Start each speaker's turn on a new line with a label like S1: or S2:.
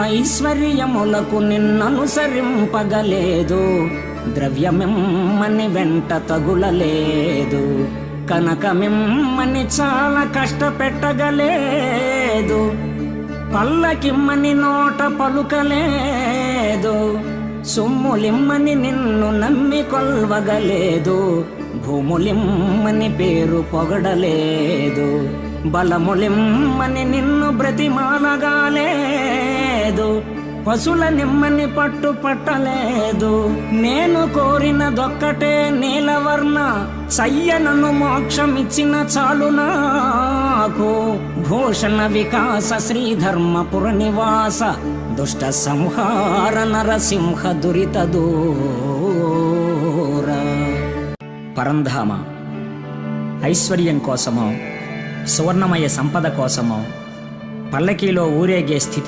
S1: ఐశ్వర్యములకు నిన్ననుసరింపగలేదు, ద్రవ్యమిమ్మని వెంట తగులలేదు, కనకమిమ్మని చాలా కష్టపెట్టగలేదు, పల్లకిమ్మని నోట పలుకలేదు, సొమ్ములిమ్మని నిన్ను నమ్మి కొల్వగలేదు, భూములిమ్మని పేరు పొగడలేదు, బలములిమ్మని నిన్ను బ్రతిమాలగాలేదు, పశుల నిమ్మని పట్టలేదు. నేను కోరినదొక్కటే నీలవర్ణ, సయ్యనను మోక్షమిచ్చిన చాలు నాకు. భూషణ వికాస శ్రీధర్మపుర నివాస, దుష్ట సంహార నరసింహ దురిత దూర. పరంధామ ఐశ్వర్యం కోసమో, సువర్ణమయ సంపద కోసమో, పల్లకీలో ఊరేగే స్థితి